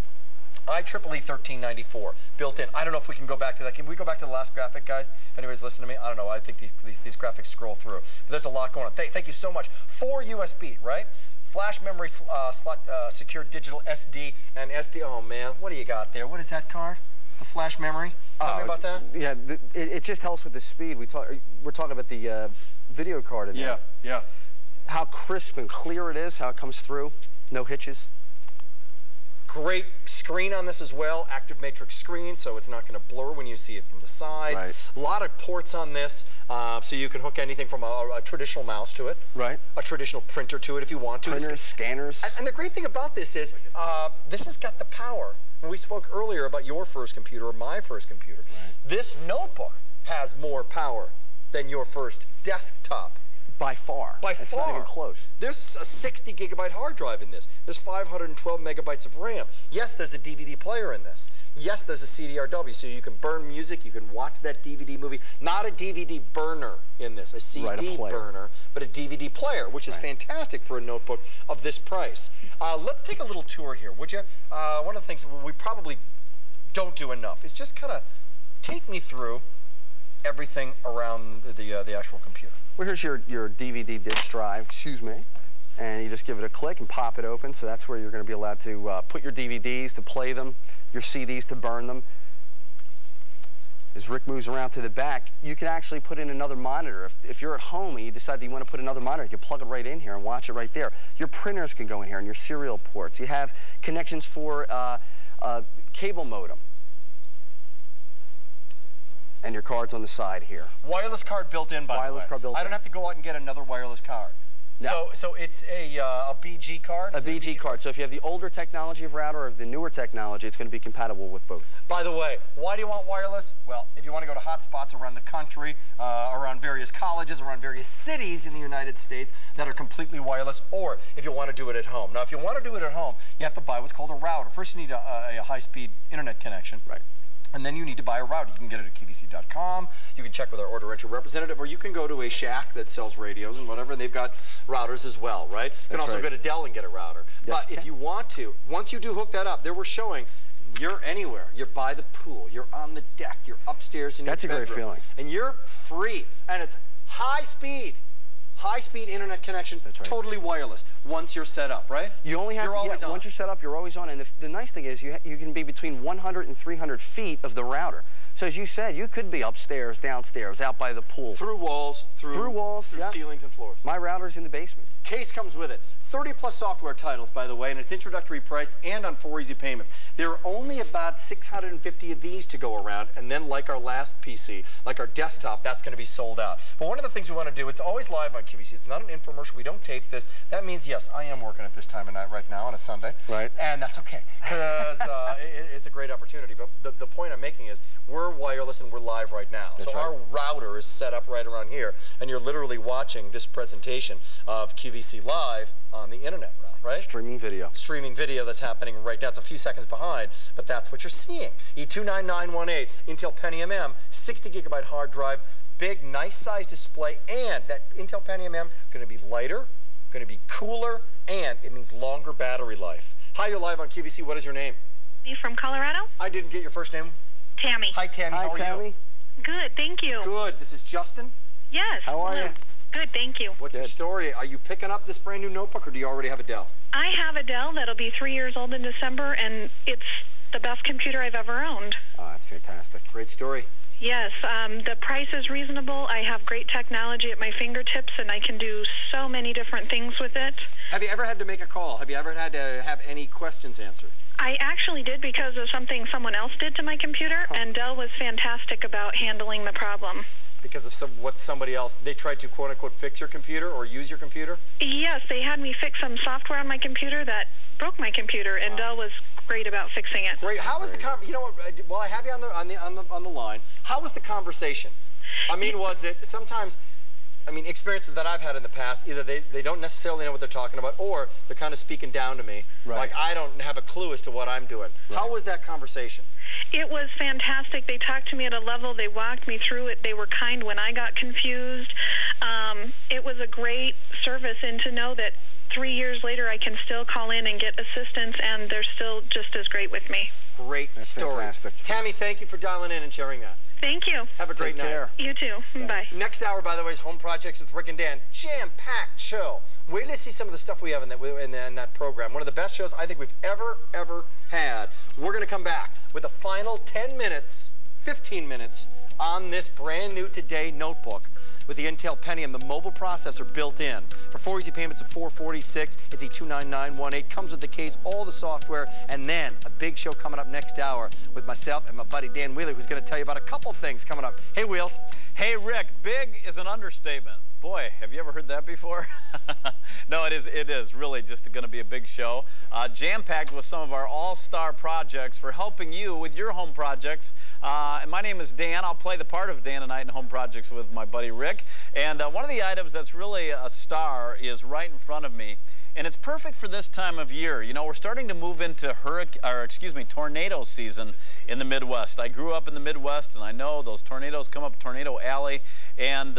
IEEE 1394 built in. I don't know if we can go back to that. Can we go back to the last graphic, guys? If anybody's listening to me, I don't know. I think these graphics scroll through. But there's a lot going on. Thank you so much. 4 USB, right? Flash memory slot, secure digital SD and SD. Oh man, what do you got there? What is that card? The flash memory? Tell me about that. Yeah, it just helps with the speed. We're talking about the video card in there. Yeah. How crisp and clear it is. How it comes through. No hitches. Great screen on this as well, active matrix screen, so it's not going to blur when you see it from the side. Right. A lot of ports on this, so you can hook anything from a traditional mouse to it, right, a traditional printer to it if you want to. Printers, scanners. And the great thing about this is this has got the power. When we spoke earlier about your first computer or my first computer, right, this notebook has more power than your first desktop. By far. It's not even close. There's a 60 gigabyte hard drive in this. There's 512 megabytes of RAM. Yes, there's a DVD player in this. Yes, there's a CDRW, so you can burn music, you can watch that DVD movie. Not a DVD burner in this, a CD burner, but a DVD player, which is fantastic for a notebook of this price. Let's take a little tour here, would you? One of the things we probably don't do enough is just kind of take me through everything around the actual computer. Well, here's your DVD disk drive, excuse me, and you just give it a click and pop it open, so that's where you're going to be allowed to put your DVDs to play them, your CDs to burn them. As Rick moves around to the back, you can actually put in another monitor. If you're at home and you decide that you want to put another monitor, you can plug it right in here and watch it right there. Your printers can go in here and your serial ports. You have connections for cable modem. And your card's on the side here. Wireless card built in, by the way. Wireless card built in. I don't have to go out and get another wireless card. No. So it's a BG card? A BG card. So if you have the older technology of router or the newer technology, it's going to be compatible with both. By the way, why do you want wireless? Well, if you want to go to hotspots around the country, around various colleges, around various cities in the United States that are completely wireless, or if you want to do it at home. Now, if you want to do it at home, you have to buy what's called a router. First, you need a high-speed internet connection. Right. And then you need to buy a router. You can get it at QVC.com. You can check with our order entry representative, or you can go to a shack that sells radios and whatever, and they've got routers as well, right? You can also go to Dell and get a router. Yes, but if you want to, once you do hook that up, there we're showing you're anywhere. You're by the pool. You're on the deck. You're upstairs in your bedroom. That's a great feeling. And you're free. And it's high speed. High-speed internet connection, totally wireless, once you're set up, right? You only have to, once you're set up, you're always on. And the nice thing is you can be between 100 and 300 feet of the router. So as you said, you could be upstairs, downstairs, out by the pool. Through walls, through ceilings and floors. My router's in the basement. Case comes with it. 30-plus software titles, by the way, and it's introductory priced and on 4 easy payments. There are only about 650 of these to go around, and then like our last PC, like our desktop, that's going to be sold out. But one of the things we want to do, it's always live on QVC. It's not an infomercial. We don't tape this. That means, yes, I am working at this time of night right now on a Sunday. Right. And that's okay, because it's a great opportunity. But the point I'm making is we're wireless and we're live right now. That's our router is set up right around here, and you're literally watching this presentation of QVC Live on the internet now, right? Streaming video. Streaming video that's happening right now. It's a few seconds behind, but that's what you're seeing. E29918, Intel Pentium M, 60 gigabyte hard drive, big, nice size display, and that Intel Pentium M going to be lighter, going to be cooler, and it means longer battery life. Hi, you're live on QVC. What is your name? Me from Colorado. I didn't get your first name. Tammy. Hi, Tammy. Hi, How are Tammy. you? Good, thank you. Good. This is Justin. Yes. How are you? Good, thank you. What's your story? Are you picking up this brand new notebook, or do you already have a Dell? I have a Dell that'll be 3 years old in December, and it's the best computer I've ever owned. Oh, that's fantastic. Great story. Yes, the price is reasonable. I have great technology at my fingertips, and I can do so many different things with it. Have you ever had to make a call? Have you ever had to have any questions answered? I actually did because of something someone else did to my computer, and Dell was fantastic about handling the problem. Because of what somebody else, they tried to quote-unquote fix your computer or use your computer? Yes, they had me fix some software on my computer that broke my computer, and Dell was great about fixing it. Great. How was the you know what? While I have you on the line, how was the conversation? I mean, was it sometimes? I mean, experiences that I've had in the past, either they don't necessarily know what they're talking about, or they're kind of speaking down to me, like I don't have a clue as to what I'm doing. Right. How was that conversation? It was fantastic. They talked to me at a level. They walked me through it. They were kind when I got confused. It was a great service, and to know that 3 years later I can still call in and get assistance, and they're still just as great with me. Great story. Fantastic. Tammy, thank you for dialing in and sharing that. Thank you. Have a great night. You too. Thanks. Bye. Next hour, by the way, is Home Projects with Rick and Dan. Jam-packed show. Wait till you see some of the stuff we have in that program. One of the best shows I think we've ever had. We're going to come back with the final 10 minutes, 15 minutes on this brand new Today notebook with the Intel Pentium, the mobile processor built in. For 4 easy payments of $446, it's a $29918. Comes with the case, all the software, and then a big show coming up next hour with myself and my buddy Dan Wheeler, who's going to tell you about a couple things coming up. Hey, Wheels. Hey, Rick, big is an understatement. Boy, have you ever heard that before? No, it is really just going to be a big show. Jam-packed with some of our all-star projects for helping you with your home projects. And my name is Dan. I'll play the part of Dan tonight in Home Projects with my buddy Rick. And one of the items that's really a star is right in front of me. And it's perfect for this time of year. You know, we're starting to move into tornado season in the Midwest. I grew up in the Midwest, and I know those tornadoes come up Tornado Alley. And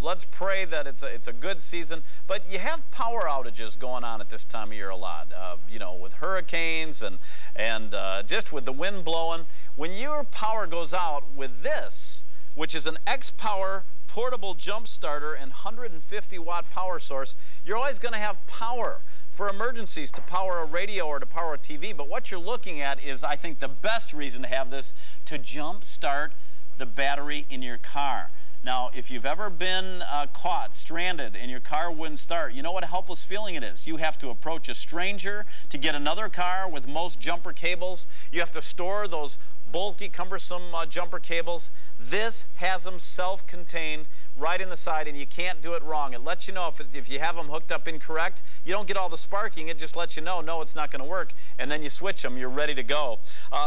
let's pray that it's a good season. But you have power outages going on at this time of year a lot. You know, with hurricanes and just with the wind blowing. When your power goes out with this, which is an X-Power portable jump starter and 150-watt power source, you're always going to have power for emergencies to power a radio or to power a TV. But what you're looking at is, I think, the best reason to have this, to jump start the battery in your car. Now, if you've ever been caught, stranded, and your car wouldn't start, you know what a helpless feeling it is. You have to approach a stranger to get another car with most jumper cables. You have to store those bulky, cumbersome jumper cables. This has them self-contained right in the side, and you can't do it wrong. It lets you know if you have them hooked up incorrect. You don't get all the sparking. It just lets you know, no, it's not going to work, and then you switch them. You're ready to go.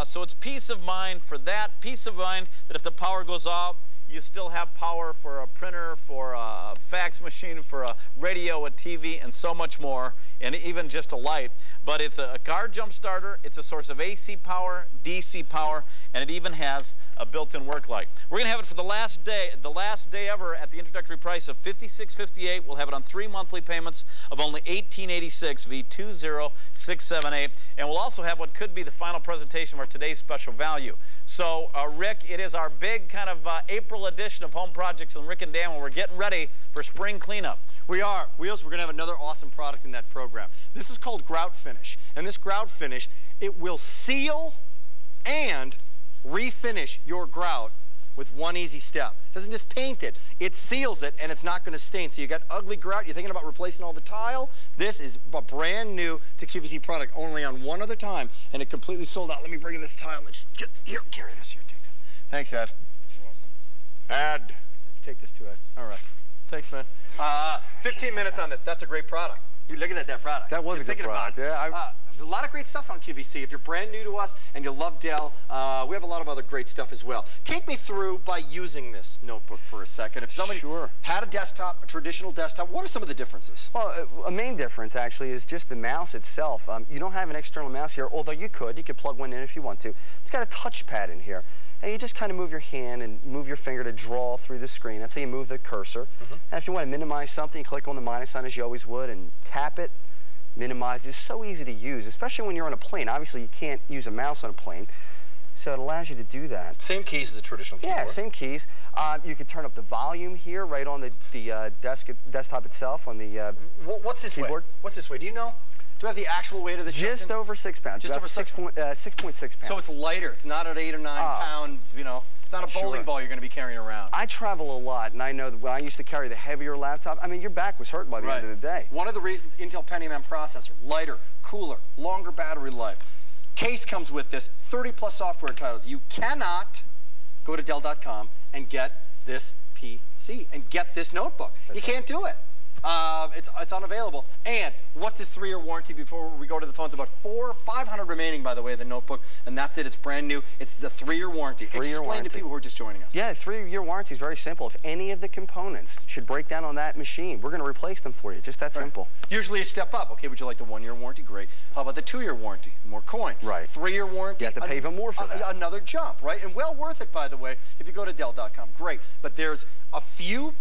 So it's peace of mind for that. Peace of mind that if the power goes off, you still have power for a printer, for a fax machine, for a radio, a TV, and so much more, and even just a light. But it's a car jump starter. It's a source of AC power, DC power, and it even has a built-in work light. We're going to have it for the last day ever at the introductory price of $56.58. We'll have it on 3 monthly payments of only $18.86 V20678. And we'll also have what could be the final presentation of our today's special value. So, Rick, it is our big kind of April edition of Home Projects and Rick and Dan when we're getting ready for spring cleanup. We are. Wheels, we're going to have another awesome product in that program. This is called Grout Finish. And this Grout Finish, it will seal and refinish your grout with one easy step. It doesn't just paint it. It seals it, and it's not going to stain. So you got ugly grout. You're thinking about replacing all the tile. This is a brand new to QVC product, only on one other time, and it completely sold out. Let me bring in this tile. Here, carry this. Here, take that. Thanks, Ed. You're welcome. Ed. Take this too, Ed. All right. Thanks, man. 15 minutes on this. That's a great product. You're looking at that product. That was a good product. Yeah, a lot of great stuff on QVC. If you're brand new to us and you love Dell, we have a lot of other great stuff as well. Take me through by using this notebook for a second. If somebody had a desktop, a traditional desktop, what are some of the differences? Well, a main difference actually is just the mouse itself. You don't have an external mouse here, although you could plug one in if you want to. It's got a touchpad in here. And you just kind of move your hand and move your finger to draw through the screen. That's how you move the cursor. And if you want to minimize something, you click on the minus sign as you always would and tap it. Minimize. It's so easy to use, especially when you're on a plane. Obviously, you can't use a mouse on a plane, so it allows you to do that. Same keys as a traditional keyboard. Yeah, same keys. You can turn up the volume here right on the desktop itself on the What's this keyboard. What's this way? Do you know? Do I have the actual weight of this? Just over 6 pounds. Just about over 6.6 pounds. So it's lighter. It's not an 8 or 9 pound, you know. It's not a bowling ball you're going to be carrying around. I travel a lot, and I know that when I used to carry the heavier laptop, I mean, your back was hurt by the end of the day. One of the reasons, Intel Pentium M processor, lighter, cooler, longer battery life. Case comes with this, 30+ software titles. You cannot go to Dell.com and get this PC and get this notebook. You can't do it. It's unavailable. And what's this 3-year warranty? Before we go to the phones, about 500 remaining, by the way, the notebook, and that's it. It's brand new. It's the 3-year warranty. Explain to people who are just joining us. Yeah, the 3-year warranty is very simple. If any of the components should break down on that machine, we're going to replace them for you. Just that simple. Usually a step up. Okay, would you like the 1-year warranty? Great. How about the 2-year warranty? More coin. Right. 3-year warranty. You have to pay even more for that. Another jump, right? And well worth it, by the way, if you go to Dell.com. Great. But there's a few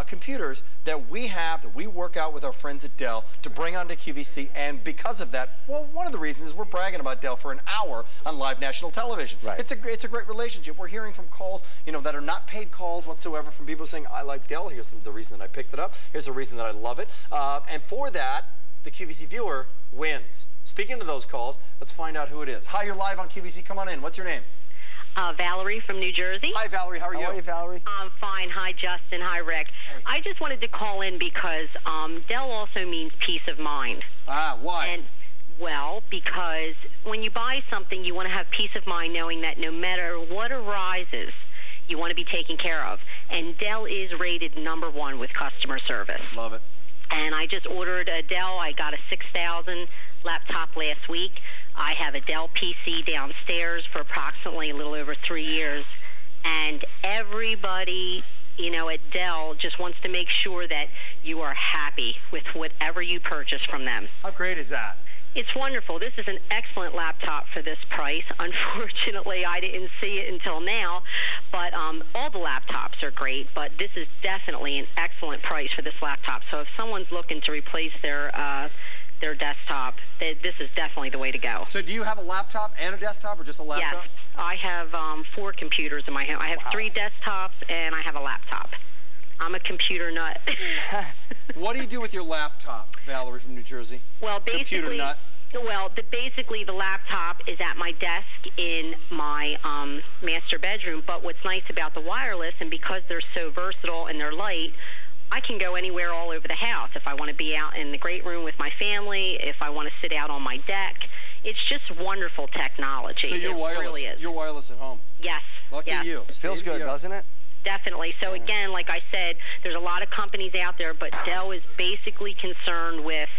computers that we have, that we work out with our friends at Dell to bring onto QVC, and because of that, well, one of the reasons is we're bragging about Dell for an hour on live national television. Right. It's a great relationship. We're hearing from calls, you know, that are not paid calls whatsoever from people saying, I like Dell, here's the reason that I picked it up, here's the reason that I love it, and for that, the QVC viewer wins. Speaking of those calls, let's find out who it is. Hi, you're live on QVC. Come on in. What's your name? Valerie from New Jersey. Hi, Valerie. How are you? How are you, Valerie? I'm fine. Hi, Justin. Hi, Rick. Hey. I just wanted to call in because Dell also means peace of mind. Ah, why? And, well, because when you buy something, you want to have peace of mind knowing that no matter what arises, you want to be taken care of. And Dell is rated #1 with customer service. Love it. And I just ordered a Dell. I got a 6000 laptop last week. I have a Dell PC downstairs for approximately a little over 3 years. And everybody, you know, at Dell just wants to make sure that you are happy with whatever you purchase from them. How great is that? It's wonderful. This is an excellent laptop for this price. Unfortunately, I didn't see it until now, but all the laptops are great, but this is definitely an excellent price for this laptop. So if someone's looking to replace their desktop, this is definitely the way to go. So do you have a laptop and a desktop, or just a laptop? Yes. I have 4 computers in my home. I have 3 desktops, and I have a laptop. I'm a computer nut. What do you do with your laptop, Valerie from New Jersey? Well, basically, computer nut. Well, basically the laptop is at my desk in my master bedroom, but what's nice about the wireless, and because they're so versatile and they're light, I can go anywhere all over the house. If I want to be out in the great room with my family, if I want to sit out on my deck, it's just wonderful technology. So you're wireless. Really is. You're wireless at home. Yes. Lucky you. It feels good, doesn't it? Definitely. So again, like I said, there's a lot of companies out there, but Dell is basically concerned with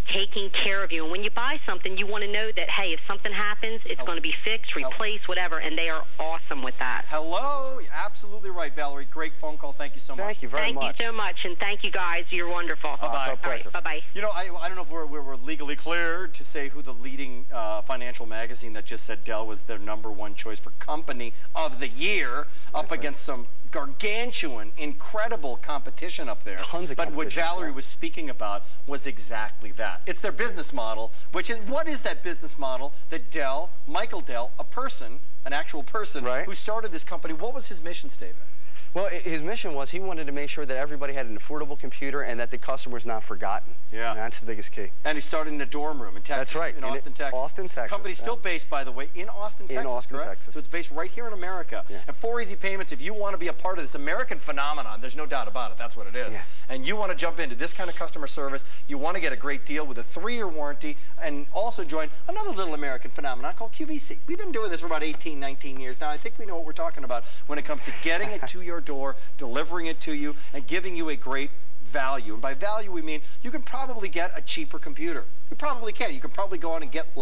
taking care of you. And when you buy something, you want to know that, hey, if something happens, it's going to be fixed, replaced, whatever, and they are awesome with that. Hello. You're absolutely right, Valerie. Great phone call. Thank you so much. Thank you very much. Thank you so much, and thank you, guys. You're wonderful. Bye-bye. It's our pleasure. All right, bye-bye. You know, I don't know if we're legally cleared to say who the leading financial magazine that just said Dell was their #1 choice for company of the year, up against some gargantuan, incredible competition up there. Tons of But what Valerie was speaking about was exactly that. It's their business model, which is, what is that business model that Dell, Michael Dell, a person, an actual person, who started this company, what was his mission statement? Well, his mission was he wanted to make sure that everybody had an affordable computer and that the customer was not forgotten. Yeah. And that's the biggest key. And he started in a dorm room in Texas. That's right. In Austin, Texas. Austin, Texas. Company's still based, by the way, in Austin, Texas, in Austin, correct? Texas. So it's based right here in America. Yeah. And 4 easy payments, if you want to be a part of this American phenomenon, there's no doubt about it. That's what it is. Yeah. And you want to jump into this kind of customer service, you want to get a great deal with a 3-year warranty, and also join another little American phenomenon called QVC. We've been doing this for about 18, 19 years now. I think we know what we're talking about when it comes to getting it to your door, delivering it to you, and giving you a great value. And by value, we mean you can probably get a cheaper computer. You probably can. You can probably go on and get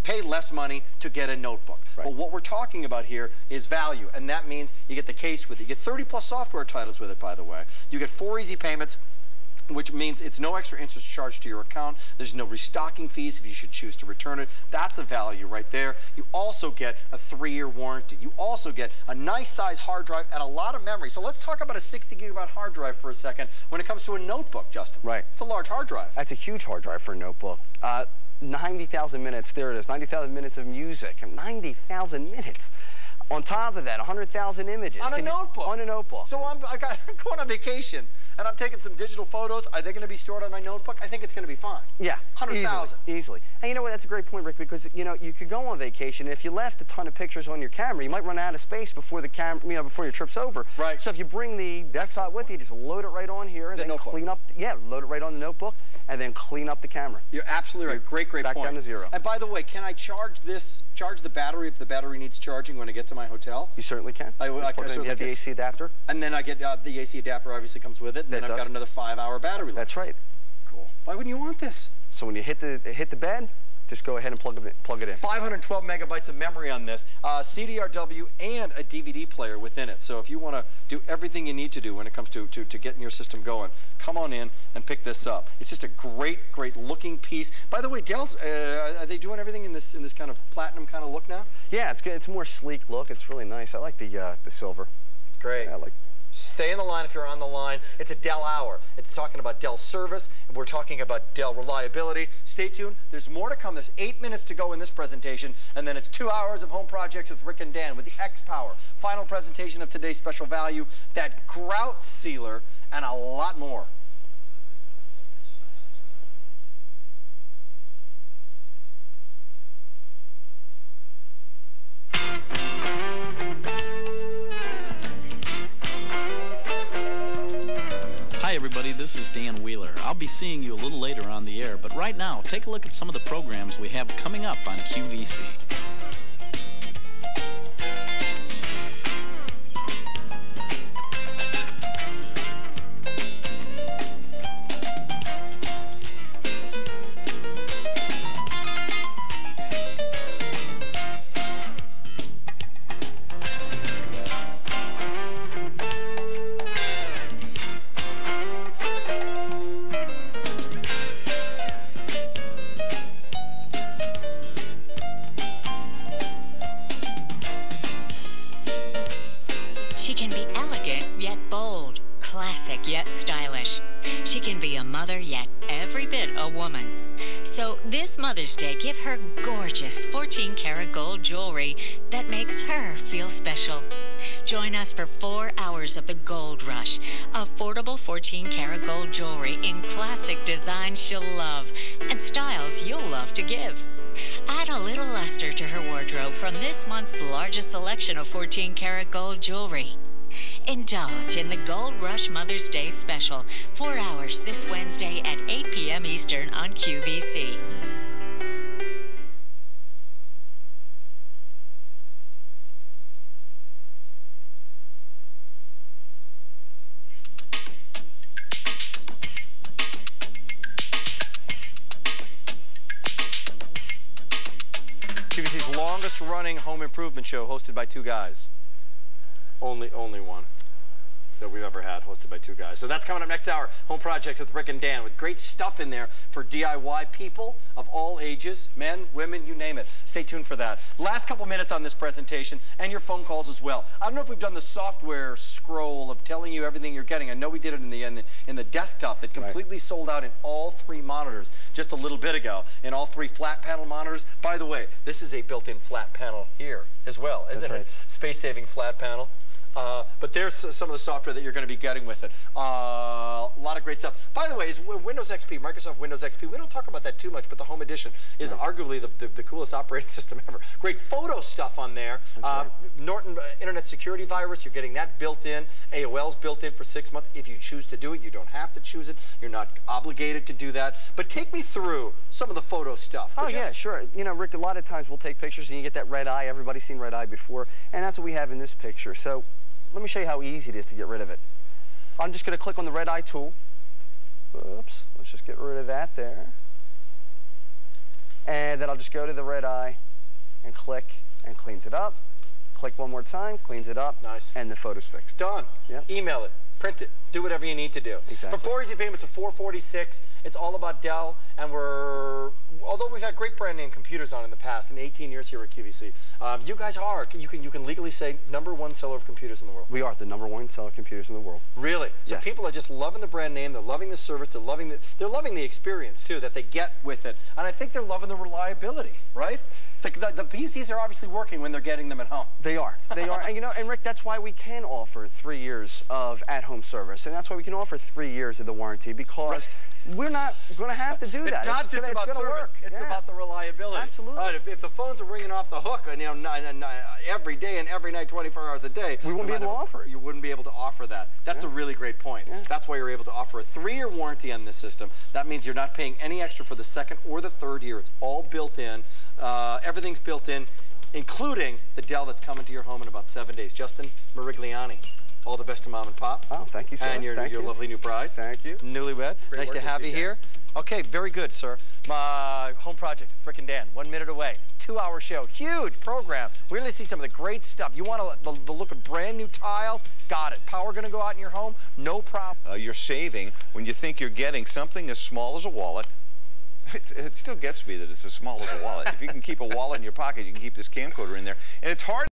pay less money to get a notebook. Right. But what we're talking about here is value, and that means you get the case with it. You get 30+ software titles with it, by the way. You get 4 easy payments, which means it's no extra interest charged to your account. There's no restocking fees if you should choose to return it. That's a value right there. You also get a 3-year warranty. You also get a nice size hard drive and a lot of memory. So let's talk about a 60 gigabyte hard drive for a second when it comes to a notebook, Justin. Right. It's a large hard drive. That's a huge hard drive for a notebook. 90,000 minutes, there it is, 90,000 minutes of music, 90,000 minutes. On top of that, 100,000 images. On a notebook. On a notebook. So I'm going on vacation, and I'm taking some digital photos. Are they going to be stored on my notebook? I think it's going to be fine. Yeah. 100,000. Easily. And you know what? That's a great point, Rick, because, you know, you could go on vacation, and if you left a ton of pictures on your camera, you might run out of space before the camera, you know, before your trip's over. Right. So if you bring the desktop with you, just load it right on here, and then clean up, load it right on the notebook, and then clean up the camera. You're absolutely right. Great point. Back down to zero. And by the way, can I charge the battery if the battery needs charging when I get to my hotel? You certainly can. I you have the AC adapter. And then I get the AC adapter obviously comes with it. And then I've got another 5-hour battery life. That's right. Cool. Why wouldn't you want this? So when you hit the bed, just go ahead and plug it in. 512 megabytes of memory on this, CDRW and a DVD player within it. So if you want to do everything you need to do when it comes to getting your system going, come on in and pick this up. It's just a great looking piece. By the way, Dell's, are they doing everything in this kind of platinum kind of look now? Yeah, it's good. It's a more sleek look. It's really nice. I like the silver. Great. Yeah, I like. Stay in the line if you're on the line. It's a Dell Hour. It's talking about Dell service, and we're talking about Dell reliability. Stay tuned. There's more to come. There's 8 minutes to go in this presentation, and then it's 2 hours of home projects with Rick and Dan with the X-Power. Final presentation of today's special value, that grout sealer, and a lot more. Hi everybody, this is Dan Wheeler. I'll be seeing you a little later on the air, but right now, take a look at some of the programs we have coming up on QVC. She can be elegant yet bold, classic yet stylish. She can be a mother yet every bit a woman. So this Mother's Day, give her gorgeous 14-karat gold jewelry that makes her feel special. Join us for 4 hours of the Gold Rush. Affordable 14-karat gold jewelry in classic designs she'll love and styles you'll love to give. Add a little luster to her wardrobe from this month's largest selection of 14-karat gold jewelry. Indulge in the Gold Rush Mother's Day special, 4 hours this Wednesday at 8 p.m. Eastern on QVC. QVC's longest running home improvement show, hosted by two guys. Only one that we've ever had, hosted by two guys. So that's coming up next hour. Home Projects with Rick and Dan, with great stuff in there for DIY people of all ages, men, women, you name it. Stay tuned for that. Last couple minutes on this presentation, and your phone calls as well. I don't know if we've done the software scroll of telling you everything you're getting. I know we did it in the desktop that completely sold out in all 3 monitors just a little bit ago, in all 3 flat panel monitors. By the way, this is a built-in flat panel here as well, isn't it? Space-saving flat panel. But there's some of the software that you're going to be getting with it. A lot of great stuff. By the way, is Windows XP, Microsoft Windows XP, we don't talk about that too much, but the Home Edition is arguably the coolest operating system ever. Great photo stuff on there. Norton Internet Security Virus, you're getting that built in. AOL's built in for 6 months. If you choose to do it, you don't have to choose it. You're not obligated to do that. But take me through some of the photo stuff. Oh, yeah, sure. You know, Rick, a lot of times we'll take pictures and you get that red eye. Everybody's seen red eye before, and that's what we have in this picture. So let me show you how easy it is to get rid of it. I'm just going to click on the red eye tool. Oops, let's just get rid of that there. And then I'll just go to the red eye and click, and cleans it up. Click one more time, cleans it up. Nice. And the photo's fixed. Done. Yep. Email it, print it, Do whatever you need to do. Exactly. For 4 easy payments of $446, it's all about Dell, and although we've had great brand name computers on in the past, in 18 years here at QVC, you guys are, you can legally say, #1 seller of computers in the world. We are the #1 seller of computers in the world. Really? So yes. People are just loving the brand name, they're loving the service, they're loving the experience too that they get with it, and I think they're loving the reliability, right? The PCs are obviously working when they're getting them at home. They are. They are. And, and Rick, that's why we can offer 3 years of at-home service. And that's why we can offer 3 years of the warranty, because we're not going to have to do that. It's not just about service. It's about the reliability. Absolutely. If the phones are ringing off the hook, every day and every night, 24 hours a day, we wouldn't be able to offer it. You wouldn't be able to offer that. That's a really great point. Yeah. That's why you're able to offer a 3-year warranty on this system. That means you're not paying any extra for the 2nd or the 3rd year. It's all built in. Everything's built in, including the Dell that's coming to your home in about 7 days. Justin Mirigliani, all the best to Mom and Pop. Oh, thank you, sir. And your lovely new bride. Thank you. Newlywed. Nice to have you here. Okay, very good, sir. My home projects, Rick and Dan, 1 minute away. 2-hour show, huge program. We're going to see some of the great stuff. You want the look of brand new tile? Got it. Power going to go out in your home? No problem. You're saving when you think you're getting something as small as a wallet. It still gets me that it's as small as a wallet. If you can keep a wallet in your pocket, you can keep this camcorder in there. And it's hard.